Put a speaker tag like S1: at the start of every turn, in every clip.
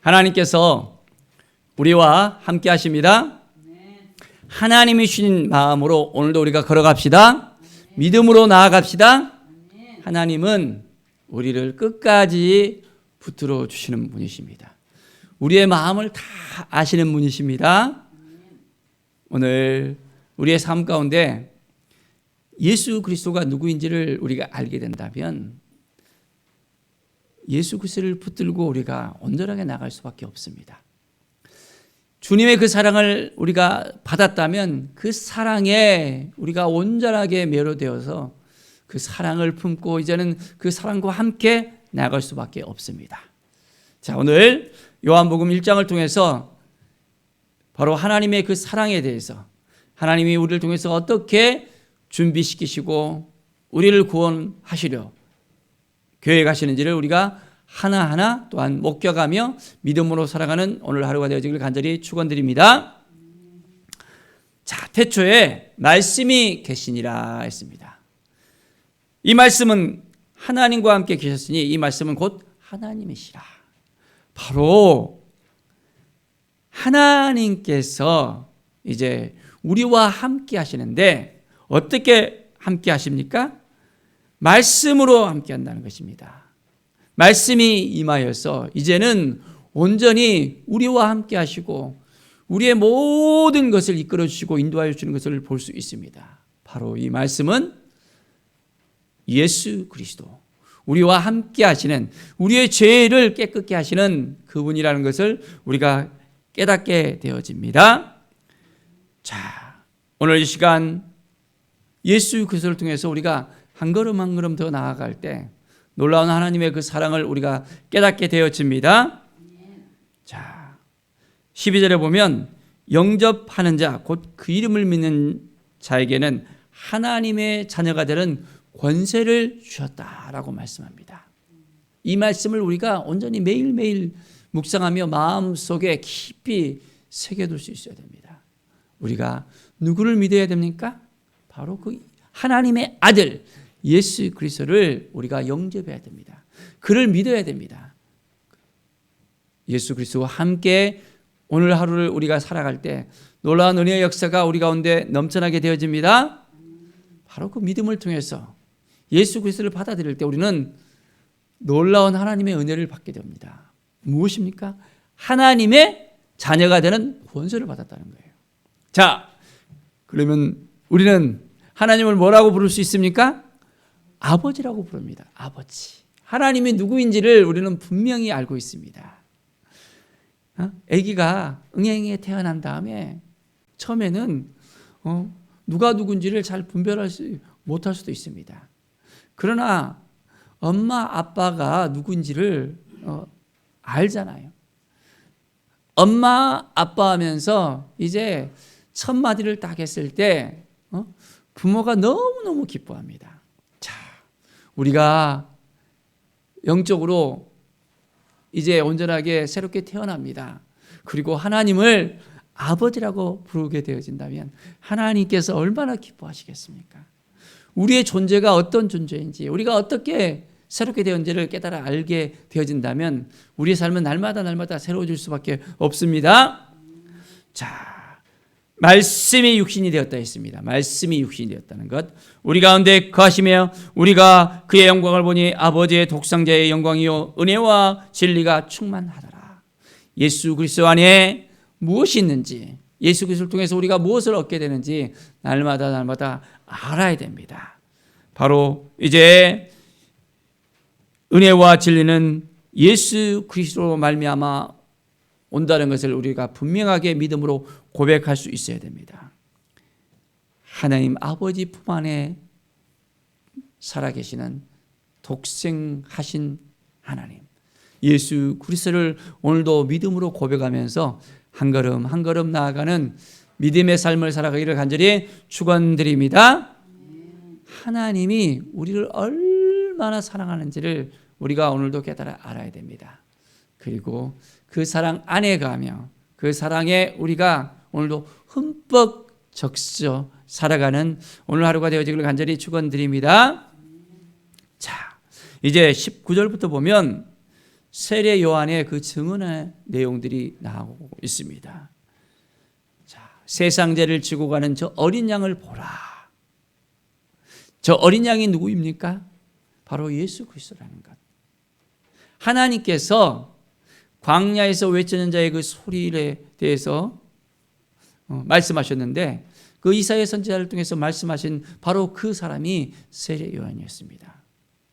S1: 하나님께서 우리와 함께 하십니다. 하나님이 주신 마음으로 오늘도 우리가 걸어갑시다. 믿음으로 나아갑시다. 하나님은 우리를 끝까지 붙들어 주시는 분이십니다. 우리의 마음을 다 아시는 분이십니다. 오늘 우리의 삶 가운데 예수 그리스도가 누구인지를 우리가 알게 된다면 예수 그리스도를 붙들고 우리가 온전하게 나갈 수밖에 없습니다. 주님의 그 사랑을 우리가 받았다면 그 사랑에 우리가 온전하게 매료되어서 그 사랑을 품고 이제는 그 사랑과 함께 나갈 수밖에 없습니다. 자, 오늘 요한복음 1장을 통해서 바로 하나님의 그 사랑에 대해서 하나님이 우리를 통해서 어떻게 준비시키시고 우리를 구원하시려 계획하시는지를 우리가 하나하나 또한 목격하며 믿음으로 살아가는 오늘 하루가 되어지기를 간절히 축원드립니다. 자, 태초에 말씀이 계시니라 했습니다. 이 말씀은 하나님과 함께 계셨으니 이 말씀은 곧 하나님이시라. 바로 하나님께서 이제 우리와 함께 하시는데 어떻게 함께 하십니까? 말씀으로 함께 한다는 것입니다. 말씀이 임하여서 이제는 온전히 우리와 함께 하시고 우리의 모든 것을 이끌어 주시고 인도하여 주시는 것을 볼 수 있습니다. 바로 이 말씀은 예수 그리스도, 우리와 함께 하시는, 우리의 죄를 깨끗게 하시는 그분이라는 것을 우리가 깨닫게 되어집니다. 자, 오늘 이 시간 예수 그리스도를 통해서 우리가 한 걸음 한 걸음 더 나아갈 때 놀라운 하나님의 그 사랑을 우리가 깨닫게 되어집니다. 자, 12절에 보면 영접하는 자, 곧 그 이름을 믿는 자에게는 하나님의 자녀가 되는 권세를 주셨다라고 말씀합니다. 이 말씀을 우리가 온전히 매일매일 묵상하며 마음속에 깊이 새겨둘 수 있어야 됩니다. 우리가 누구를 믿어야 됩니까? 바로 그 하나님의 아들 예수 그리스도를 우리가 영접해야 됩니다. 그를 믿어야 됩니다. 예수 그리스도와 함께 오늘 하루를 우리가 살아갈 때 놀라운 은혜의 역사가 우리 가운데 넘쳐나게 되어집니다. 바로 그 믿음을 통해서 예수 그리스도를 받아들일 때 우리는 놀라운 하나님의 은혜를 받게 됩니다. 무엇입니까? 하나님의 자녀가 되는 권세를 받았다는 거예요. 자, 그러면 우리는 하나님을 뭐라고 부를 수 있습니까? 아버지라고 부릅니다. 아버지. 하나님이 누구인지를 우리는 분명히 알고 있습니다. 아기가 응애응애 태어난 다음에 처음에는 누가 누군지를 잘 분별할 수 못할 수도 있습니다. 그러나 엄마 아빠가 누군지를 알잖아요. 엄마 아빠 하면서 이제 첫 마디를 딱 했을 때 부모가 너무너무 기뻐합니다. 자, 우리가 영적으로 이제 온전하게 새롭게 태어납니다. 그리고 하나님을 아버지라고 부르게 되어진다면 하나님께서 얼마나 기뻐하시겠습니까? 우리의 존재가 어떤 존재인지, 우리가 어떻게 새롭게 되었는지를 깨달아 알게 되어진다면 우리의 삶은 날마다 새로워질 수밖에 없습니다. 자, 말씀이 육신이 되었다 했습니다. 말씀이 육신이 되었다는 것, 우리 가운데 거하시며 우리가 그의 영광을 보니 아버지의 독생자의 영광이요 은혜와 진리가 충만하더라. 예수 그리스도 안에 무엇이 있는지, 예수 그리스도를 통해서 우리가 무엇을 얻게 되는지 날마다 알아야 됩니다. 바로 이제 은혜와 진리는 예수 그리스도로 말미암아 온다는 것을 우리가 분명하게 믿음으로 고백할 수 있어야 됩니다. 하나님 아버지 품 안에 살아계시는 독생하신 하나님 예수 그리스도를 오늘도 믿음으로 고백하면서 한 걸음 한 걸음 나아가는 믿음의 삶을 살아가기를 간절히 축원드립니다. 하나님이 우리를 얼마나 사랑하는지를 우리가 오늘도 깨달아 알아야 됩니다. 그리고 그 사랑 안에 가며 그 사랑에 우리가 오늘도 흠뻑 적셔 살아가는 오늘 하루가 되어지기를 간절히 축원드립니다. 자, 이제 19절부터 보면 세례 요한의 그 증언의 내용들이 나오고 있습니다. 자, 세상 죄를 지고 가는 저 어린 양을 보라. 저 어린 양이 누구입니까? 바로 예수 그리스도라는 것. 하나님께서 광야에서 외치는 자의 그 소리에 대해서 말씀하셨는데 그 이사야 선지자를 통해서 말씀하신 바로 그 사람이 세례 요한이었습니다.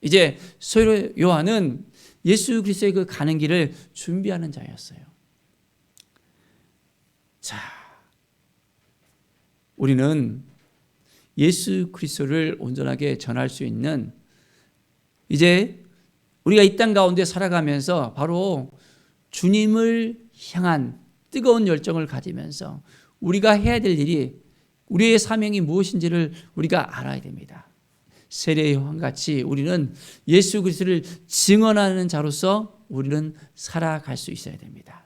S1: 이제 세례 요한은 예수 그리스도의 그 가는 길을 준비하는 자였어요. 자, 우리는 예수 그리스도를 온전하게 전할 수 있는 이제 우리가 이 땅 가운데 살아가면서 바로 주님을 향한 뜨거운 열정을 가지면서 우리가 해야 될 일이 우리의 사명이 무엇인지를 우리가 알아야 됩니다. 세례 요한같이 우리는 예수 그리스도를 증언하는 자로서 우리는 살아갈 수 있어야 됩니다.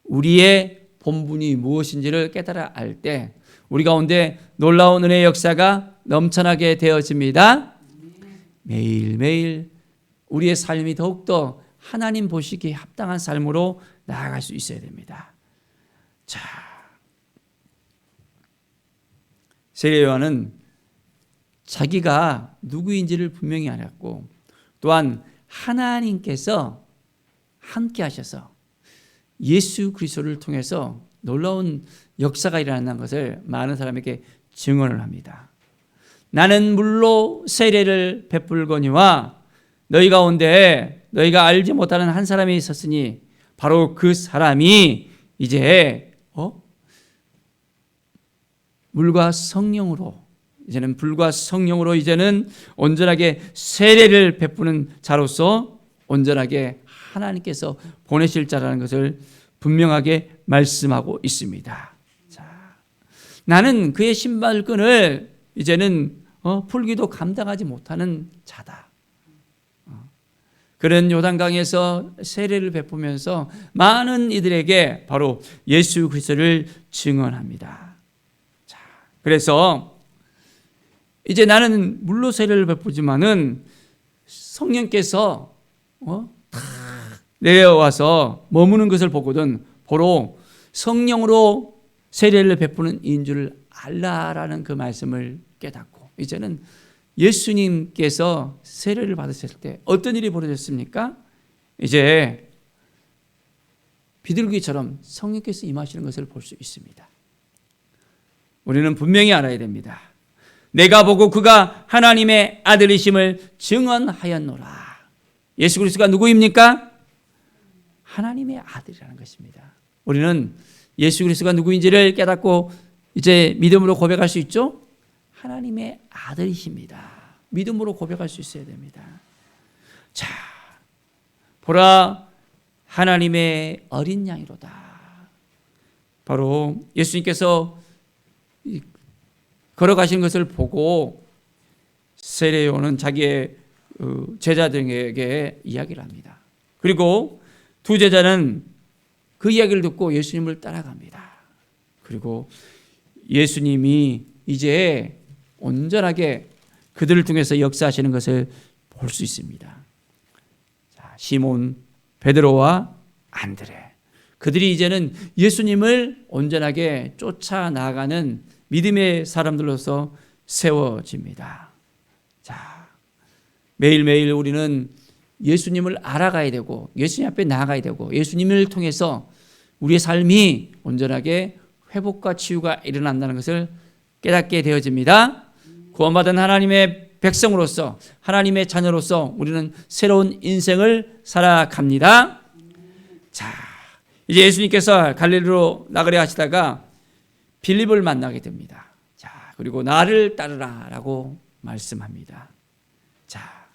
S1: 우리의 본분이 무엇인지를 깨달아 알 때 우리 가운데 놀라운 은혜의 역사가 넘쳐나게 되어집니다. 매일매일 우리의 삶이 더욱더 하나님 보시기에 합당한 삶으로 나아갈 수 있어야 됩니다. 자, 세례 요한은 자기가 누구인지를 분명히 알았고 또한 하나님께서 함께 하셔서 예수 그리스도를 통해서 놀라운 역사가 일어난다는 것을 많은 사람에게 증언을 합니다. 나는 물로 세례를 베풀거니와 너희 가운데 너희가 알지 못하는 한 사람이 있었으니 바로 그 사람이 이제 물과 성령으로 이제는 불과 성령으로 이제는 온전하게 세례를 베푸는 자로서 온전하게 하나님께서 보내실 자라는 것을 분명하게 말씀하고 있습니다. 자, 나는 그의 신발끈을 이제는 풀기도 감당하지 못하는 자다. 그런 요단강에서 세례를 베푸면서 많은 이들에게 바로 예수 그리스도를 증언합니다. 자, 그래서 이제 나는 물로 세례를 베푸지만은 성령께서 다 내려와서 머무는 것을 보거든 보러 성령으로 세례를 베푸는 이인 줄 알라라는 그 말씀을 깨닫고 이제는 예수님께서 세례를 받으실 때 어떤 일이 벌어졌습니까? 이제 비둘기처럼 성령께서 임하시는 것을 볼 수 있습니다. 우리는 분명히 알아야 됩니다. 내가 보고 그가 하나님의 아들이심을 증언하였노라. 예수 그리스도가 누구입니까? 하나님의 아들이라는 것입니다. 우리는 예수 그리스도가 누구인지를 깨닫고 이제 믿음으로 고백할 수 있죠? 하나님의 아들이십니다. 믿음으로 고백할 수 있어야 됩니다. 자, 보라 하나님의 어린 양이로다. 바로 예수님께서 걸어가신 것을 보고 세례 요한은 자기의 제자들에게 이야기를 합니다. 그리고 두 제자는 그 이야기를 듣고 예수님을 따라갑니다. 그리고 예수님이 이제 온전하게 그들을 통해서 역사하시는 것을 볼 수 있습니다. 자, 시몬, 베드로와 안드레. 그들이 이제는 예수님을 온전하게 쫓아나가는 믿음의 사람들로서 세워집니다. 자, 매일매일 우리는 예수님을 알아가야 되고 예수님 앞에 나아가야 되고 예수님을 통해서 우리의 삶이 온전하게 회복과 치유가 일어난다는 것을 깨닫게 되어집니다. 구원받은 하나님의 백성으로서 하나님의 자녀로서 우리는 새로운 인생을 살아갑니다. 자, 이제 예수님께서 갈릴리로 나가려 하시다가 빌립을 만나게 됩니다. 자, 그리고 나를 따르라라고 말씀합니다. 자,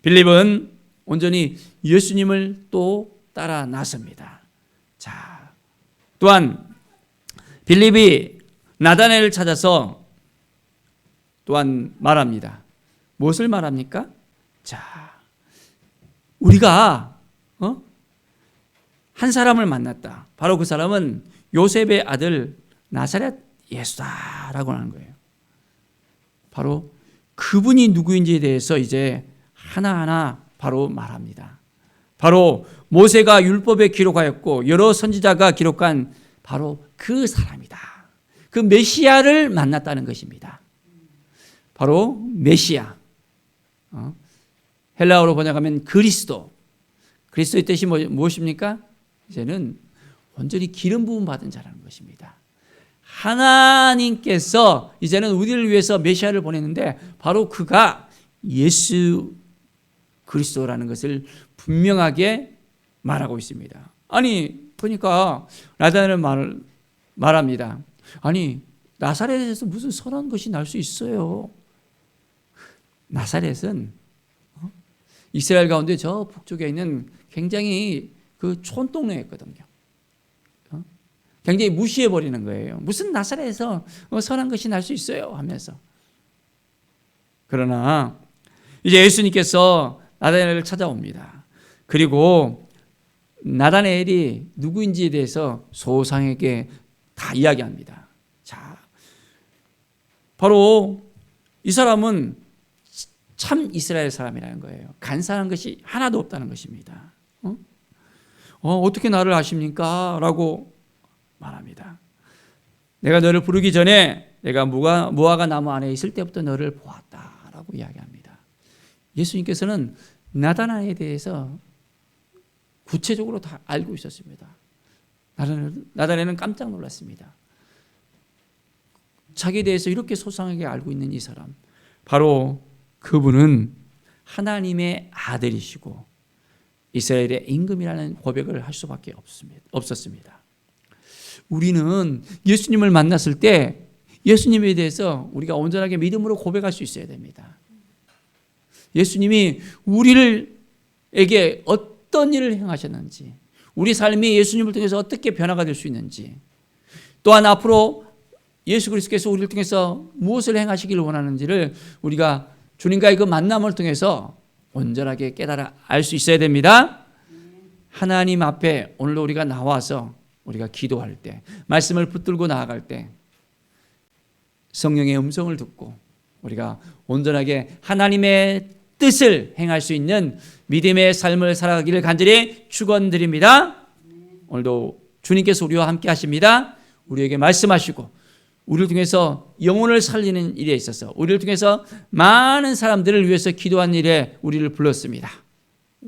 S1: 빌립은 온전히 예수님을 또 따라 나섭니다. 자, 또한 빌립이 나다나엘을 찾아서 또한 말합니다. 무엇을 말합니까? 자, 우리가 한 사람을 만났다. 바로 그 사람은 요셉의 아들 나사렛 예수다라고 하는 거예요. 바로 그분이 누구인지에 대해서 이제 하나하나 바로 말합니다. 바로 모세가 율법에 기록하였고 여러 선지자가 기록한 바로 그 사람이다. 그 메시아를 만났다는 것입니다. 바로 메시아. 헬라어로 번역하면 그리스도. 그리스도의 뜻이 무엇입니까? 이제는 온전히 기름 부음 받은 자라는 것입니다. 하나님께서 이제는 우리를 위해서 메시아를 보냈는데 바로 그가 예수 그리스도라는 것을 분명하게 말하고 있습니다. 아니 보니까 나다나엘은 말합니다. 아니 나사렛에서 무슨 선한 것이 날 수 있어요? 나사렛은 이스라엘 가운데 저 북쪽에 있는 굉장히 그 촌동네였거든요. 굉장히 무시해버리는 거예요. 무슨 나사렛에서 선한 것이 날 수 있어요? 하면서. 그러나 이제 예수님께서 나다나엘을 찾아옵니다. 그리고 나다나엘이 누구인지에 대해서 소상에게 다 이야기합니다. 자, 바로 이 사람은 참 이스라엘 사람이라는 거예요. 간사한 것이 하나도 없다는 것입니다. 어떻게 나를 아십니까? 라고 말합니다. 내가 너를 부르기 전에 내가 무화과 나무 안에 있을 때부터 너를 보았다라고 이야기합니다. 예수님께서는 나다나엘에 대해서 구체적으로 다 알고 있었습니다. 나다나엘은 깜짝 놀랐습니다. 자기에 대해서 이렇게 소상하게 알고 있는 이 사람, 바로 그분은 하나님의 아들이시고 이스라엘의 임금이라는 고백을 할 수밖에 없었습니다. 우리는 예수님을 만났을 때 예수님에 대해서 우리가 온전하게 믿음으로 고백할 수 있어야 됩니다. 예수님이 우리에게 어떤 일을 행하셨는지, 우리 삶이 예수님을 통해서 어떻게 변화가 될 수 있는지, 또한 앞으로 예수 그리스도께서 우리를 통해서 무엇을 행하시기를 원하는지를 우리가 주님과의 그 만남을 통해서 온전하게 깨달아 알 수 있어야 됩니다. 하나님 앞에 오늘도 우리가 나와서 우리가 기도할 때, 말씀을 붙들고 나아갈 때 성령의 음성을 듣고 우리가 온전하게 하나님의 뜻을 행할 수 있는 믿음의 삶을 살아가기를 간절히 축원드립니다. 오늘도 주님께서 우리와 함께 하십니다. 우리에게 말씀하시고 우리를 통해서 영혼을 살리는 일에 있어서 우리를 통해서 많은 사람들을 위해서 기도한 일에 우리를 불렀습니다.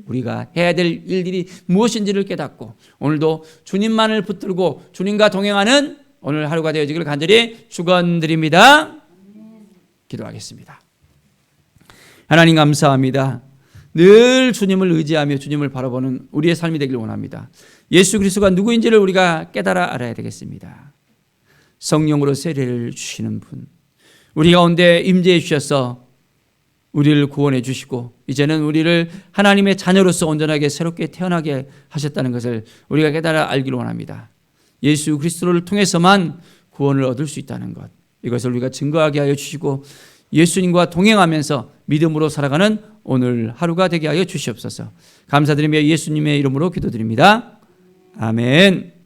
S1: 우리가 해야 될 일들이 무엇인지를 깨닫고 오늘도 주님만을 붙들고 주님과 동행하는 오늘 하루가 되어지기를 간절히 축원드립니다. 기도하겠습니다. 하나님 감사합니다. 늘 주님을 의지하며 주님을 바라보는 우리의 삶이 되길 원합니다. 예수 그리스도가 누구인지를 우리가 깨달아 알아야 되겠습니다. 성령으로 세례를 주시는 분, 우리 가운데 임재해 주셔서 우리를 구원해 주시고 이제는 우리를 하나님의 자녀로서 온전하게 새롭게 태어나게 하셨다는 것을 우리가 깨달아 알기를 원합니다. 예수 그리스도를 통해서만 구원을 얻을 수 있다는 것, 이것을 우리가 증거하게 하여 주시고 예수님과 동행하면서 믿음으로 살아가는 오늘 하루가 되게 하여 주시옵소서. 감사드리며 예수님의 이름으로 기도드립니다. 아멘.